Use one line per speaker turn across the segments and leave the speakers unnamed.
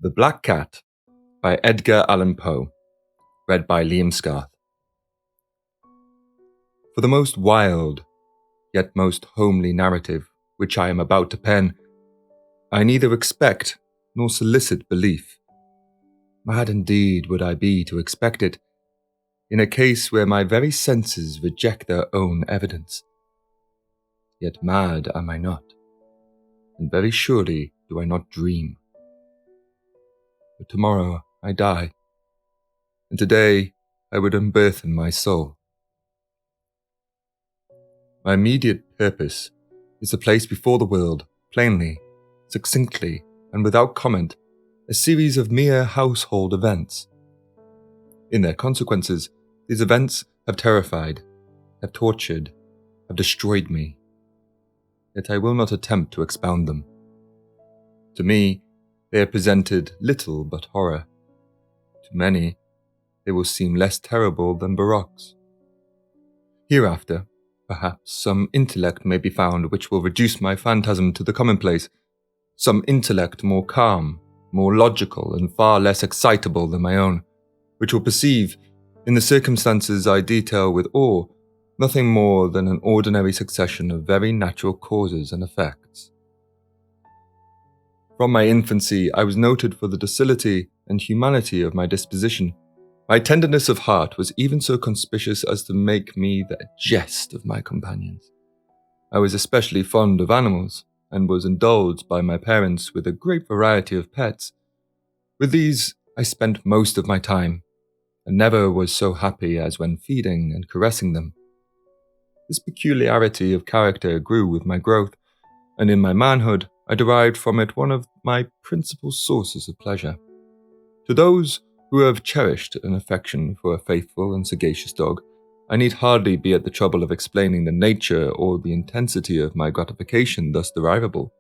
The Black Cat by Edgar Allan Poe, read by Liam Scarth. For the most wild, yet most homely narrative which I am about to pen, I neither expect nor solicit belief. Mad indeed would I be to expect it, in a case where my very senses reject their own evidence. Yet mad am I not, and very surely do I not dream. But tomorrow I die, and today I would unburthen my soul. My immediate purpose is to place before the world, plainly, succinctly, and without comment, a series of mere household events. In their consequences, these events have terrified, have tortured, have destroyed me. Yet I will not attempt to expound them. To me, they have presented little but horror. To many, they will seem less terrible than barocks. Hereafter, perhaps some intellect may be found which will reduce my phantasm to the commonplace, some intellect more calm, more logical, and far less excitable than my own, which will perceive, in the circumstances I detail with awe, nothing more than an ordinary succession of very natural causes and effects. From my infancy, I was noted for the docility and humanity of my disposition. My tenderness of heart was even so conspicuous as to make me the jest of my companions. I was especially fond of animals, and was indulged by my parents with a great variety of pets. With these I spent most of my time, and never was so happy as when feeding and caressing them. This peculiarity of character grew with my growth, and in my manhood I derived from it one of my principal sources of pleasure. To those who have cherished an affection for a faithful and sagacious dog, I need hardly be at the trouble of explaining the nature or the intensity of my gratification thus derivable.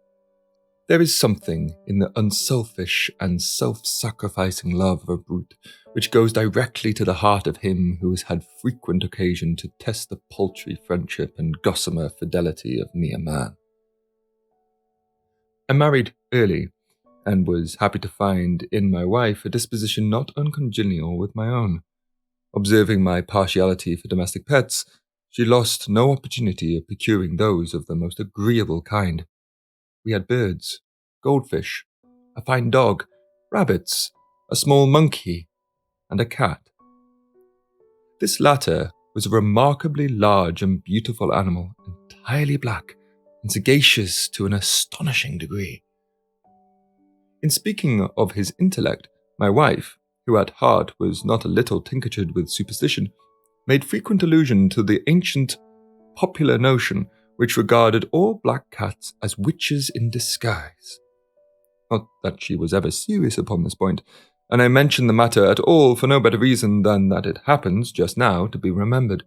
There is something in the unselfish and self-sacrificing love of a brute which goes directly to the heart of him who has had frequent occasion to test the paltry friendship and gossamer fidelity of mere man. I married early, and was happy to find in my wife a disposition not uncongenial with my own. Observing my partiality for domestic pets, she lost no opportunity of procuring those of the most agreeable kind. We had birds, goldfish, a fine dog, rabbits, a small monkey, and a cat. This latter was a remarkably large and beautiful animal, entirely black, and sagacious to an astonishing degree. In speaking of his intellect, my wife, who at heart was not a little tinctured with superstition, made frequent allusion to the ancient popular notion which regarded all black cats as witches in disguise. Not that she was ever serious upon this point, and I mention the matter at all for no better reason than that it happens just now to be remembered.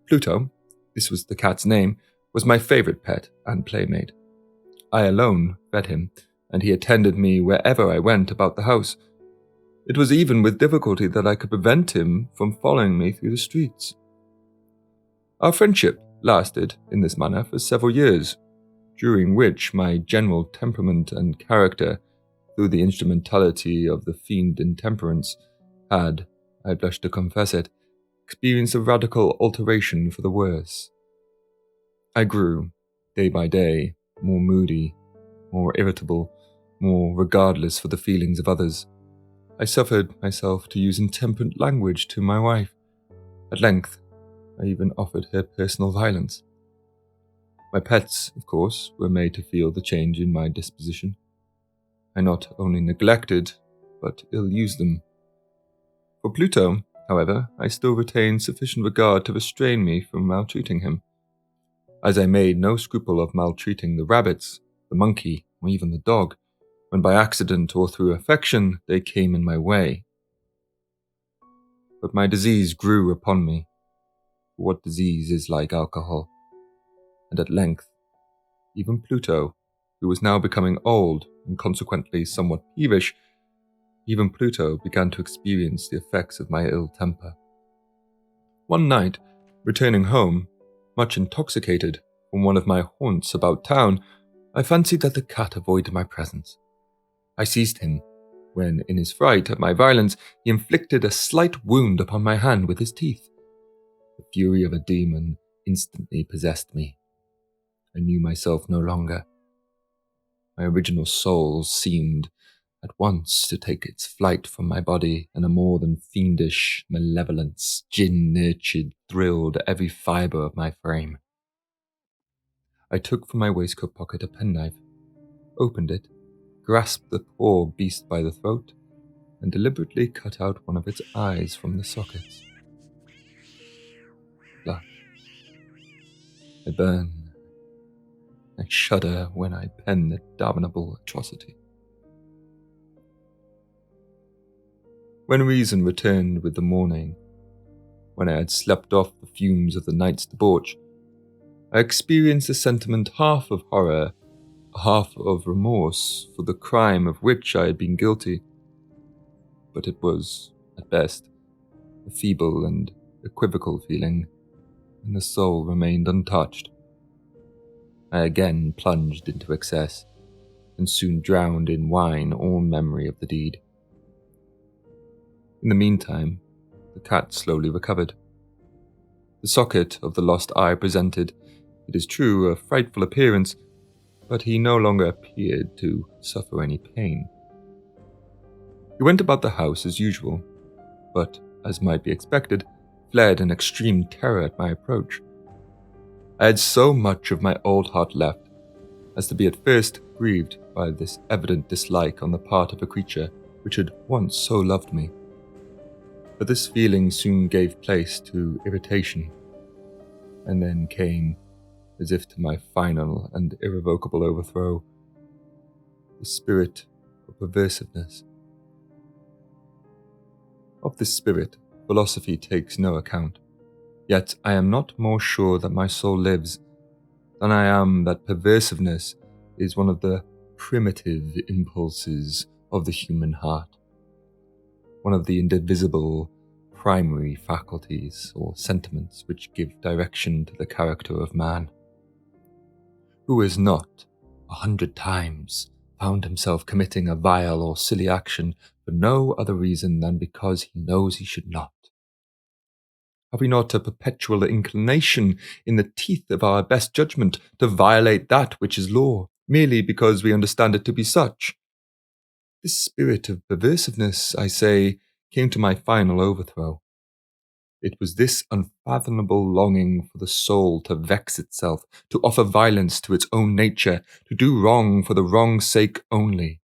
Pluto, this was the cat's name, was my favourite pet and playmate. I alone fed him, and he attended me wherever I went about the house. It was even with difficulty that I could prevent him from following me through the streets. Our friendship lasted in this manner for several years, during which my general temperament and character, through the instrumentality of the fiend intemperance, had, I blush to confess it, experienced a radical alteration for the worse. I grew, day by day, more moody, more irritable, more regardless for the feelings of others. I suffered myself to use intemperate language to my wife. At length, I even offered her personal violence. My pets, of course, were made to feel the change in my disposition. I not only neglected, but ill-used them. For Pluto, however, I still retained sufficient regard to restrain me from maltreating him, as I made no scruple of maltreating the rabbits, the monkey, or even the dog, when by accident or through affection they came in my way. But my disease grew upon me, for what disease is like alcohol? And at length, even Pluto, who was now becoming old and consequently somewhat peevish, even Pluto began to experience the effects of my ill temper. One night, returning home, much intoxicated, from one of my haunts about town, I fancied that the cat avoided my presence. I seized him when, in his fright at my violence, he inflicted a slight wound upon my hand with his teeth. The fury of a demon instantly possessed me. I knew myself no longer. My original soul seemed at once to take its flight from my body, and a more than fiendish malevolence, gin-nurtured, thrilled every fibre of my frame. I took from my waistcoat pocket a penknife, opened it, grasped the poor beast by the throat, and deliberately cut out one of its eyes from the sockets. Blood. I burn. I shudder when I pen the damnable atrocity. When reason returned with the morning, when I had slept off the fumes of the night's debauch, I experienced a sentiment half of horror, half of remorse for the crime of which I had been guilty. But it was, at best, a feeble and equivocal feeling, and the soul remained untouched. I again plunged into excess, and soon drowned in wine all memory of the deed. In the meantime, the cat slowly recovered. The socket of the lost eye presented, it is true, a frightful appearance, but he no longer appeared to suffer any pain. He went about the house as usual, but, as might be expected, fled in extreme terror at my approach. I had so much of my old heart left as to be at first grieved by this evident dislike on the part of a creature which had once so loved me. But this feeling soon gave place to irritation, and then came, as if to my final and irrevocable overthrow, the spirit of perversiveness. Of this spirit, philosophy takes no account. Yet I am not more sure that my soul lives than I am that perversiveness is one of the primitive impulses of the human heart, one of the indivisible primary faculties or sentiments which give direction to the character of man. Who has not, 100 times, found himself committing a vile or silly action for no other reason than because he knows he should not? Have we not a perpetual inclination in the teeth of our best judgment to violate that which is law, merely because we understand it to be such? This spirit of perversiveness, I say, came to my final overthrow. It was this unfathomable longing for the soul to vex itself, to offer violence to its own nature, to do wrong for the wrong's sake only,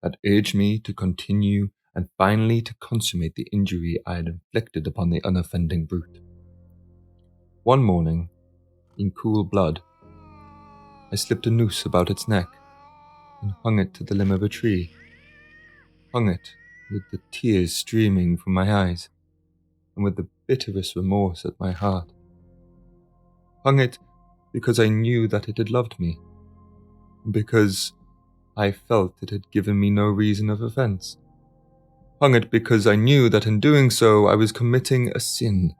that urged me to continue and finally to consummate the injury I had inflicted upon the unoffending brute. One morning, in cool blood, I slipped a noose about its neck and hung it to the limb of a tree, hung it with the tears streaming from my eyes and with the bitterest remorse at my heart. Hung it because I knew that it had loved me, and because I felt it had given me no reason of offence. Hung it because I knew that in doing so I was committing a sin,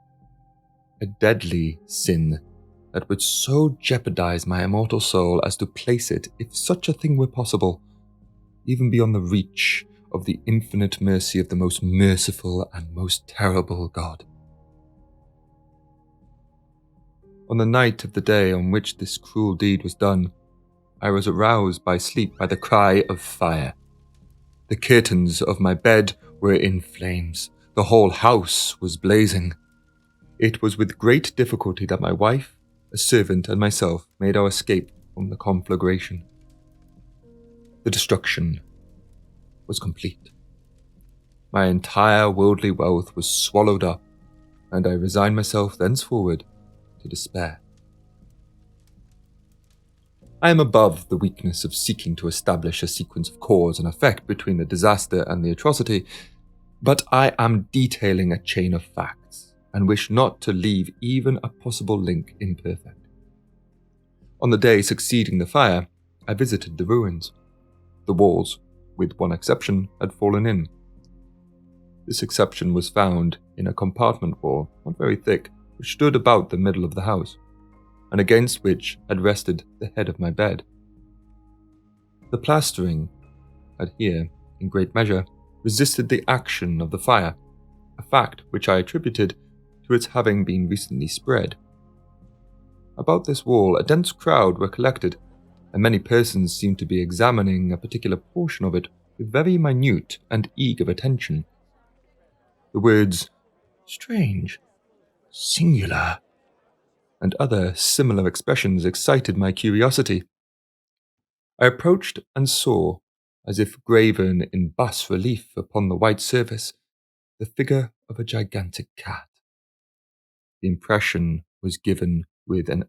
a deadly sin, that would so jeopardize my immortal soul as to place it, if such a thing were possible, even beyond the reach of the infinite mercy of the most merciful and most terrible God. On the night of the day on which this cruel deed was done, I was aroused by sleep by the cry of fire. The curtains of my bed were in flames. The whole house was blazing. It was with great difficulty that my wife, a servant, and myself made our escape from the conflagration. The destruction was complete. My entire worldly wealth was swallowed up, and I resigned myself thenceforward to despair. I am above the weakness of seeking to establish a sequence of cause and effect between the disaster and the atrocity, but I am detailing a chain of facts, and wish not to leave even a possible link imperfect. On the day succeeding the fire, I visited the ruins. The walls, with one exception, had fallen in. This exception was found in a compartment wall, not very thick, which stood about the middle of the house, and against which had rested the head of my bed. The plastering had here, in great measure, resisted the action of the fire, a fact which I attributed to its having been recently spread. About this wall, a dense crowd were collected, and many persons seemed to be examining a particular portion of it with very minute and eager attention. The words "strange," "singular," and other similar expressions excited my curiosity. I approached and saw, as if graven in bas relief upon the white surface, the figure of a gigantic cat. The impression was given with an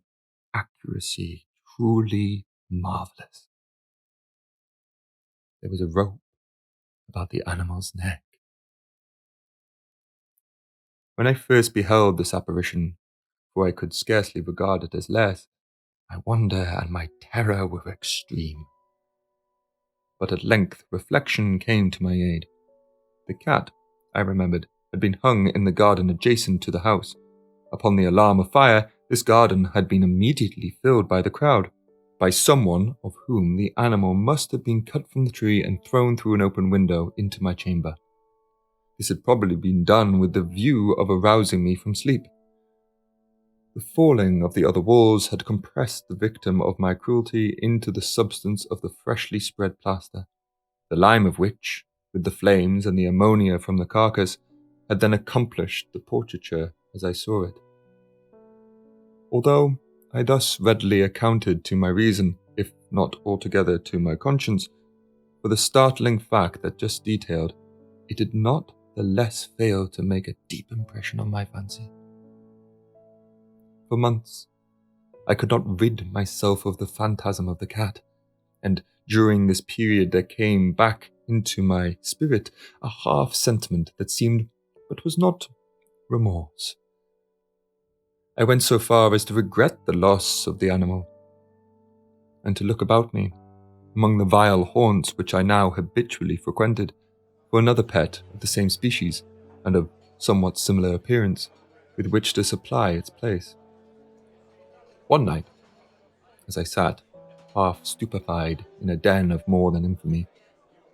accuracy truly marvelous. There was a rope about the animal's neck. When I first beheld this apparition, for I could scarcely regard it as less, my wonder and my terror were extreme. But at length reflection came to my aid. The cat, I remembered, had been hung in the garden adjacent to the house. Upon the alarm of fire, this garden had been immediately filled by the crowd, by someone of whom the animal must have been cut from the tree and thrown through an open window into my chamber. This had probably been done with the view of arousing me from sleep. The falling of the other walls had compressed the victim of my cruelty into the substance of the freshly spread plaster, the lime of which, with the flames and the ammonia from the carcass, had then accomplished the portraiture as I saw it. Although I thus readily accounted to my reason, if not altogether to my conscience, for the startling fact that just detailed, it did not the less fail to make a deep impression on my fancy. For months, I could not rid myself of the phantasm of the cat, and during this period there came back into my spirit a half-sentiment that seemed, but was not, remorse. I went so far as to regret the loss of the animal, and to look about me, among the vile haunts which I now habitually frequented, for another pet of the same species, and of somewhat similar appearance, with which to supply its place. One night, as I sat, half stupefied in a den of more than infamy,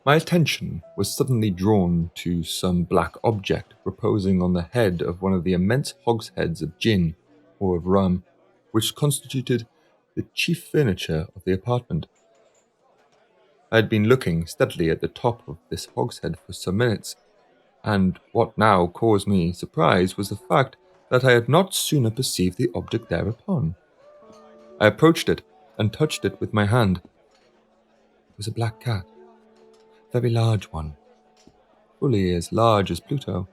my attention was suddenly drawn to some black object reposing on the head of one of the immense hogsheads of gin, or of rum, which constituted the chief furniture of the apartment. I had been looking steadily at the top of this hogshead for some minutes, and what now caused me surprise was the fact that I had not sooner perceived the object thereupon. I approached it and touched it with my hand. It was a black cat, a very large one, fully as large as Pluto,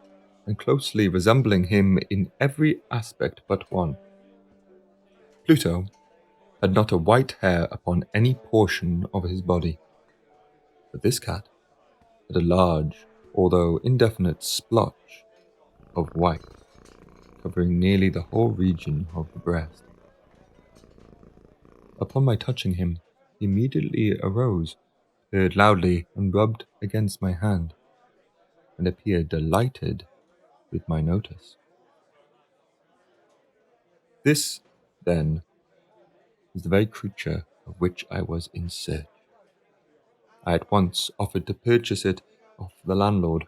and closely resembling him in every aspect but one. Pluto had not a white hair upon any portion of his body, but this cat had a large, although indefinite, splotch of white, covering nearly the whole region of the breast. Upon my touching him, he immediately arose, purred loudly, and rubbed against my hand, and appeared delighted with my notice. This, then, was the very creature of which I was in search. I at once offered to purchase it of the landlord,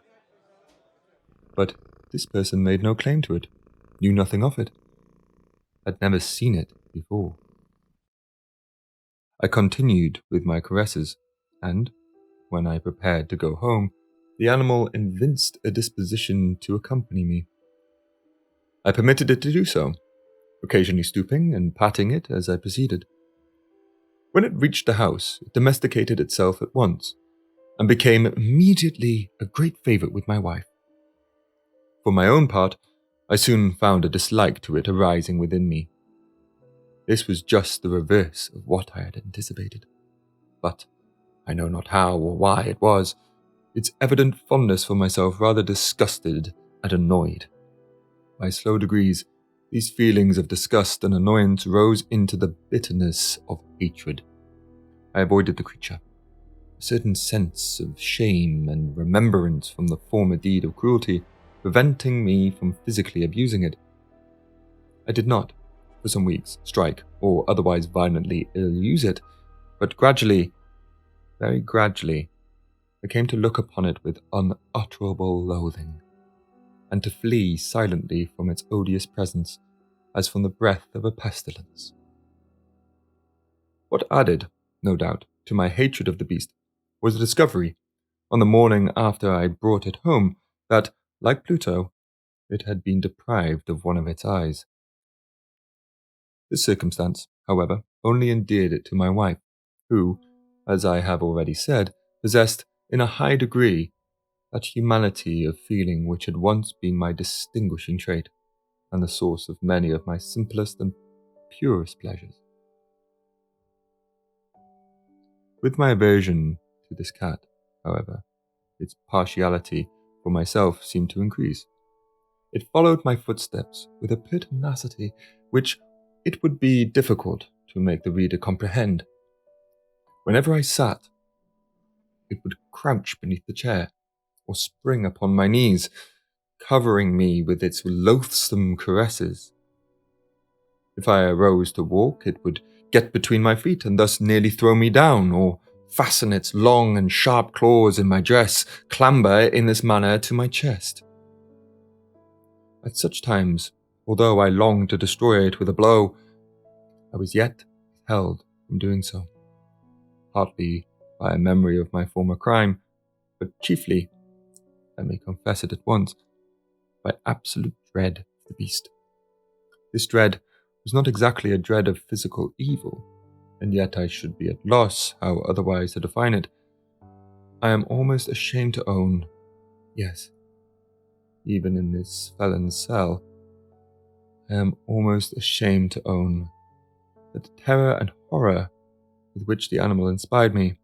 but this person made no claim to it, knew nothing of it, had never seen it before. I continued with my caresses, and, when I prepared to go home, the animal evinced a disposition to accompany me. I permitted it to do so, occasionally stooping and patting it as I proceeded. When it reached the house, it domesticated itself at once, and became immediately a great favourite with my wife. For my own part, I soon found a dislike to it arising within me. This was just the reverse of what I had anticipated. But I know not how or why it was, its evident fondness for myself rather disgusted and annoyed. By slow degrees, these feelings of disgust and annoyance rose into the bitterness of hatred. I avoided the creature, a certain sense of shame and remembrance from the former deed of cruelty preventing me from physically abusing it. I did not, for some weeks, strike or otherwise violently ill-use it, but gradually, very gradually, I came to look upon it with unutterable loathing, and to flee silently from its odious presence, as from the breath of a pestilence. What added, no doubt, to my hatred of the beast was the discovery, on the morning after I brought it home, that, like Pluto, it had been deprived of one of its eyes. This circumstance, however, only endeared it to my wife, who, as I have already said, possessed, in a high degree, that humanity of feeling which had once been my distinguishing trait, and the source of many of my simplest and purest pleasures. With my aversion to this cat, however, its partiality for myself seemed to increase. It followed my footsteps with a pertinacity which it would be difficult to make the reader comprehend. Whenever I sat, it would crouch beneath the chair, or spring upon my knees, covering me with its loathsome caresses. If I arose to walk, it would get between my feet and thus nearly throw me down, or fasten its long and sharp claws in my dress, clamber in this manner to my chest. At such times, although I longed to destroy it with a blow, I was yet held from doing so, partly by a memory of my former crime, but chiefly, I may confess it at once, by absolute dread of the beast. This dread was not exactly a dread of physical evil, and yet I should be at loss how otherwise to define it. I am almost ashamed to own, yes, even in this felon's cell, I am almost ashamed to own that the terror and horror with which the animal inspired me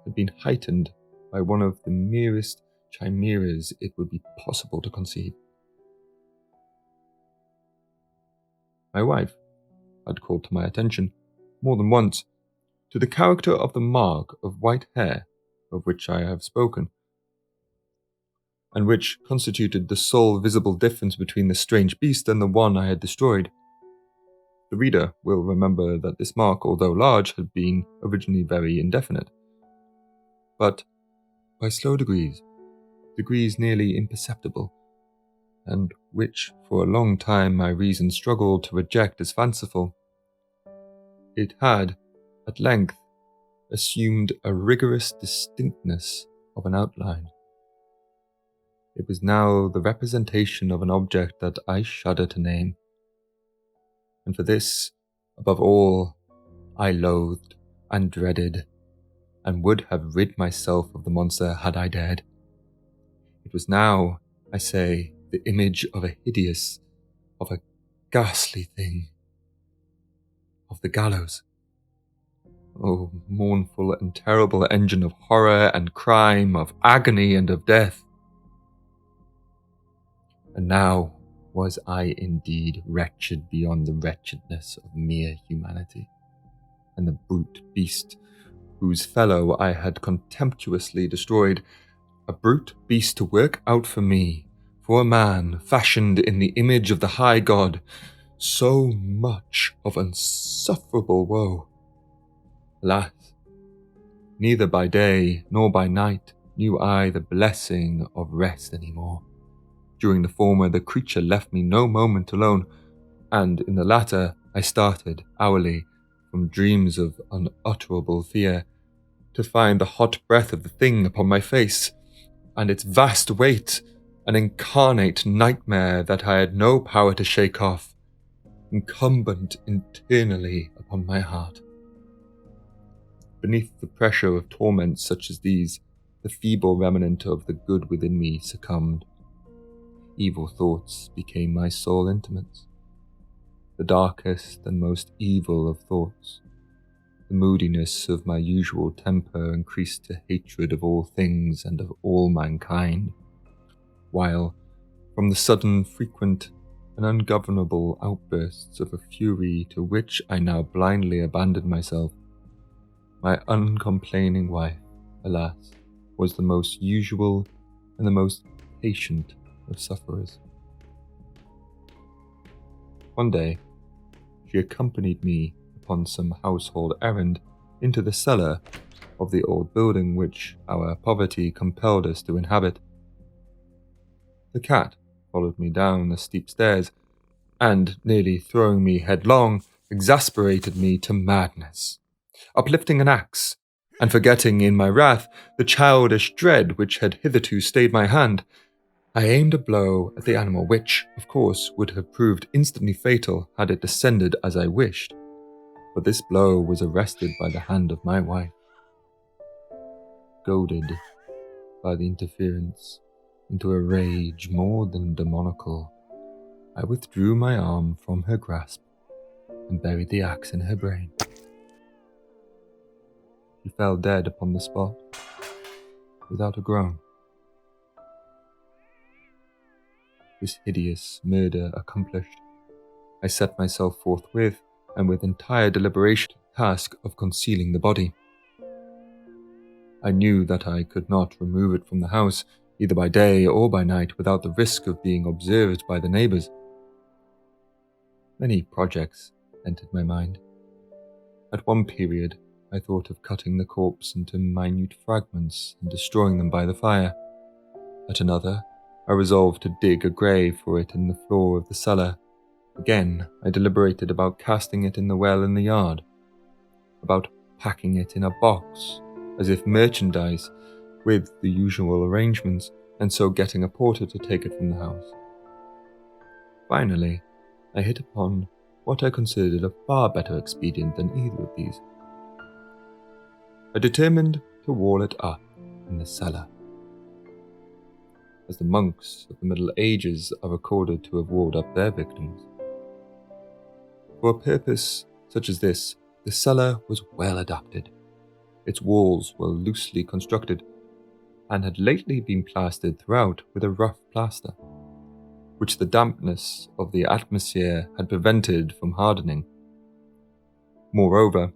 had been heightened by one of the merest chimeras it would be possible to conceive. My wife had called to my attention, more than once, to the character of the mark of white hair of which I have spoken, and which constituted the sole visible difference between the strange beast and the one I had destroyed. The reader will remember that this mark, although large, had been originally very indefinite, but by slow degrees nearly imperceptible, and which for a long time my reason struggled to reject as fanciful, it had, at length, assumed a rigorous distinctness of an outline. It was now the representation of an object that I shudder to name, and for this, above all, I loathed and dreaded, and would have rid myself of the monster had I dared. It was now, I say, the image of a hideous, of a ghastly thing, of the gallows. Oh, mournful and terrible engine of horror and crime, of agony and of death. And now was I indeed wretched beyond the wretchedness of mere humanity, and the brute beast whose fellow I had contemptuously destroyed, a brute beast to work out for me, for a man fashioned in the image of the high God, so much of insufferable woe. Alas, neither by day nor by night knew I the blessing of rest any more. During the former, the creature left me no moment alone, and in the latter I started, hourly, from dreams of unutterable fear, to find the hot breath of the thing upon my face, and its vast weight an incarnate nightmare that I had no power to shake off, incumbent internally upon my heart. Beneath the pressure of torments such as these, the feeble remnant of the good within me succumbed. Evil thoughts became my sole intimates, the darkest and most evil of thoughts. The moodiness of my usual temper increased to hatred of all things and of all mankind, while, from the sudden, frequent, and ungovernable outbursts of a fury to which I now blindly abandoned myself, my uncomplaining wife, alas, was the most usual and the most patient of sufferers. One day, she accompanied me upon some household errand into the cellar of the old building which our poverty compelled us to inhabit. The cat followed me down the steep stairs, and, nearly throwing me headlong, exasperated me to madness. Uplifting an axe, and forgetting in my wrath the childish dread which had hitherto stayed my hand, I aimed a blow at the animal which, of course, would have proved instantly fatal had it descended as I wished. But this blow was arrested by the hand of my wife. Goaded by the interference into a rage more than demoniacal, I withdrew my arm from her grasp and buried the axe in her brain. She fell dead upon the spot, without a groan. This hideous murder accomplished, I set myself forthwith, and with entire deliberation, to the task of concealing the body. I knew that I could not remove it from the house, either by day or by night, without the risk of being observed by the neighbours. Many projects entered my mind. At one period, I thought of cutting the corpse into minute fragments and destroying them by the fire. At another, I resolved to dig a grave for it in the floor of the cellar. Again, I deliberated about casting it in the well in the yard, about packing it in a box, as if merchandise, with the usual arrangements, and so getting a porter to take it from the house. Finally, I hit upon what I considered a far better expedient than either of these. I determined to wall it up in the cellar, as the monks of the Middle Ages are recorded to have walled up their victims. For a purpose such as this, the cellar was well adapted. Its walls were loosely constructed, and had lately been plastered throughout with a rough plaster, which the dampness of the atmosphere had prevented from hardening. Moreover,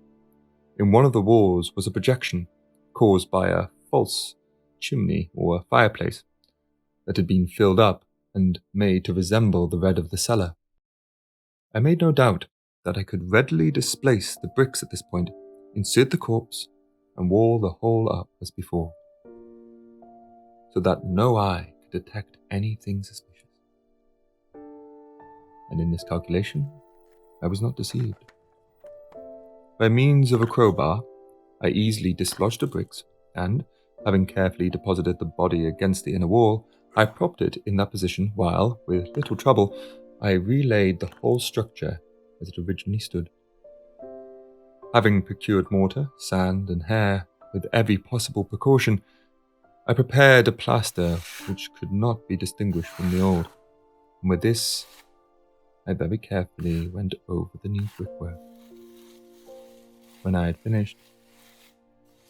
in one of the walls was a projection, caused by a false chimney or fireplace, that had been filled up and made to resemble the red of the cellar. I made no doubt that I could readily displace the bricks at this point, insert the corpse, and wall the whole up as before, so that no eye could detect anything suspicious. And in this calculation, I was not deceived. By means of a crowbar, I easily dislodged the bricks, and, having carefully deposited the body against the inner wall, I propped it in that position while, with little trouble, I relaid the whole structure as it originally stood. Having procured mortar, sand, and hair with every possible precaution, I prepared a plaster which could not be distinguished from the old, and with this I very carefully went over the new brickwork. When I had finished,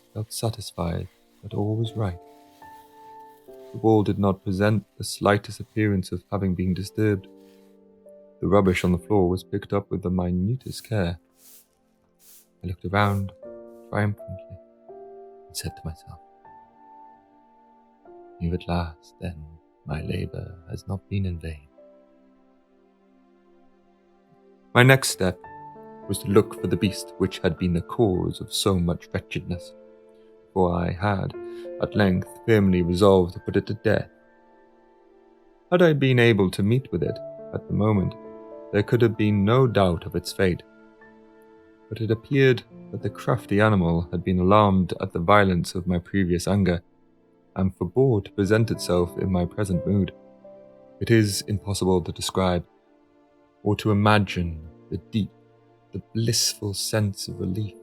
I felt satisfied that all was right. The wall did not present the slightest appearance of having been disturbed. The rubbish on the floor was picked up with the minutest care. I looked around triumphantly and said to myself, "Here at last, then, my labour has not been in vain." My next step was to look for the beast which had been the cause of so much wretchedness, for I had, at length, firmly resolved to put it to death. Had I been able to meet with it at the moment, there could have been no doubt of its fate. But it appeared that the crafty animal had been alarmed at the violence of my previous anger, and forbore to present itself in my present mood. It is impossible to describe, or to imagine, the deep, the blissful sense of relief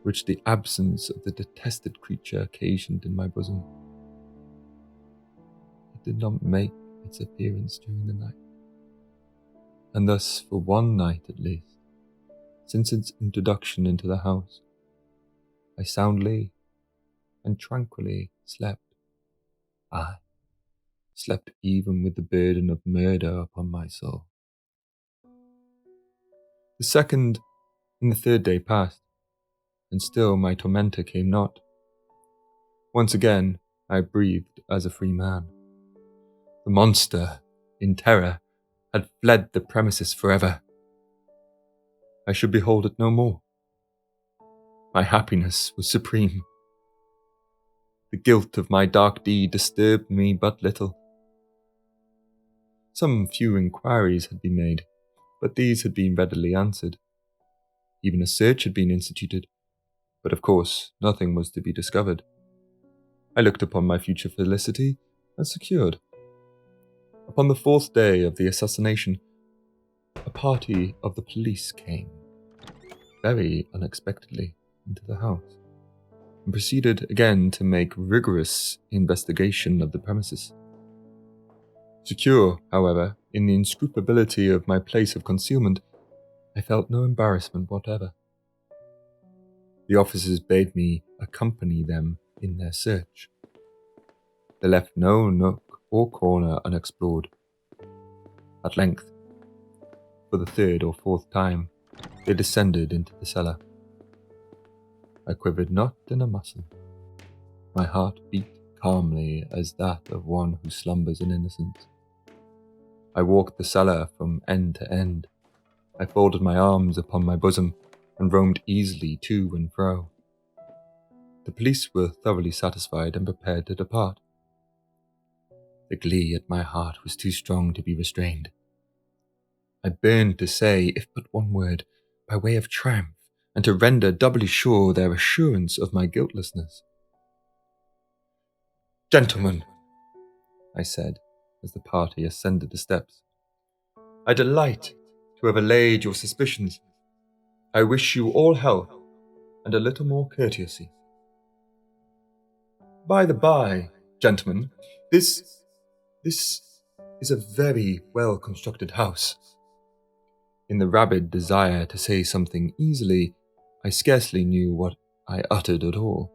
which the absence of the detested creature occasioned in my bosom. It did not make its appearance during the night, and thus for one night at least, since its introduction into the house, I soundly and tranquilly slept. I slept even with the burden of murder upon my soul. The second and the third day passed, and still my tormentor came not. Once again I breathed as a free man. The monster, in terror, had fled the premises forever. I should behold it no more. My happiness was supreme. The guilt of my dark deed disturbed me but little. Some few inquiries had been made, but these had been readily answered. Even a search had been instituted, but of course nothing was to be discovered. I looked upon my future felicity as secured. Upon the 4th day of the assassination, a party of the police came, very unexpectedly, into the house, and proceeded again to make rigorous investigation of the premises. Secure, however, in the inscrutability of my place of concealment, I felt no embarrassment whatever. The officers bade me accompany them in their search. They left no nook or corner unexplored. At length, for the 3rd or 4th time, they descended into the cellar. I quivered not in a muscle. My heart beat calmly as that of one who slumbers in innocence. I walked the cellar from end to end. I folded my arms upon my bosom and roamed easily to and fro. The police were thoroughly satisfied and prepared to depart. The glee at my heart was too strong to be restrained. I burned to say, if but one word, by way of triumph, and to render doubly sure their assurance of my guiltlessness. "Gentlemen," I said, as the party ascended the steps, "I delight to have allayed your suspicions. I wish you all health and a little more courtesy. By the by, gentlemen, this is a very well-constructed house." In the rabid desire to say something easily, I scarcely knew what I uttered at all.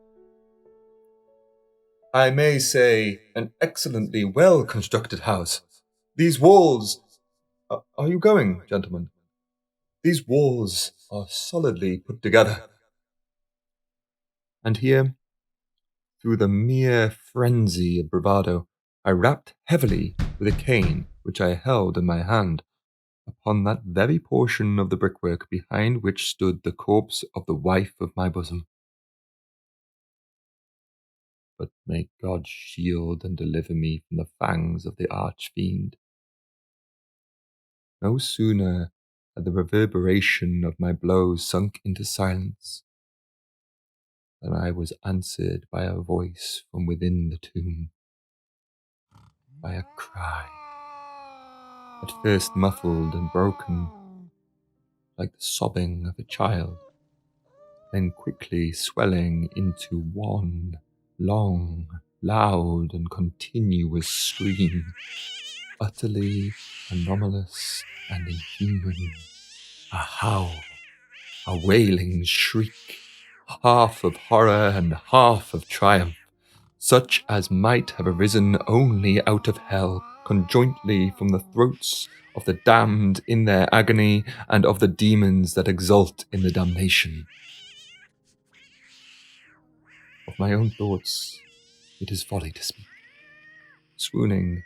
"I may say an excellently well-constructed house. These walls— Are you going, gentlemen? These walls are solidly put together." And here, through the mere frenzy of bravado, I rapped heavily with a cane which I held in my hand upon that very portion of the brickwork behind which stood the corpse of the wife of my bosom. But may God shield and deliver me from the fangs of the arch-fiend. No sooner had the reverberation of my blows sunk into silence than I was answered by a voice from within the tomb, by a cry, at first muffled and broken, like the sobbing of a child, then quickly swelling into one long, loud, and continuous scream, utterly anomalous and inhuman, a howl, a wailing shriek, half of horror and half of triumph, such as might have arisen only out of hell, conjointly from the throats of the damned in their agony and of the demons that exult in the damnation. Of my own thoughts, it is folly to speak. Swooning,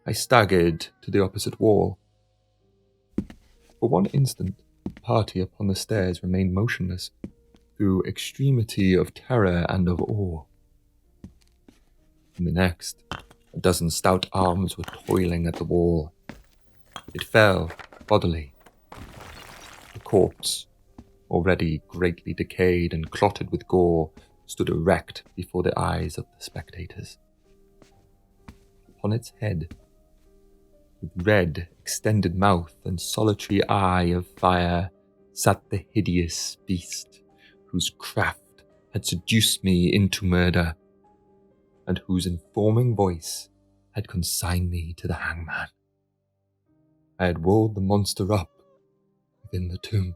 I staggered to the opposite wall. For one instant, the party upon the stairs remained motionless, through extremity of terror and of awe. In the next, a dozen stout arms were toiling at the wall. It fell bodily. The corpse, already greatly decayed and clotted with gore, stood erect before the eyes of the spectators. Upon its head, with red, extended mouth and solitary eye of fire, sat the hideous beast whose craft had seduced me into murder, and whose informing voice had consigned me to the hangman. I had walled the monster up within the tomb.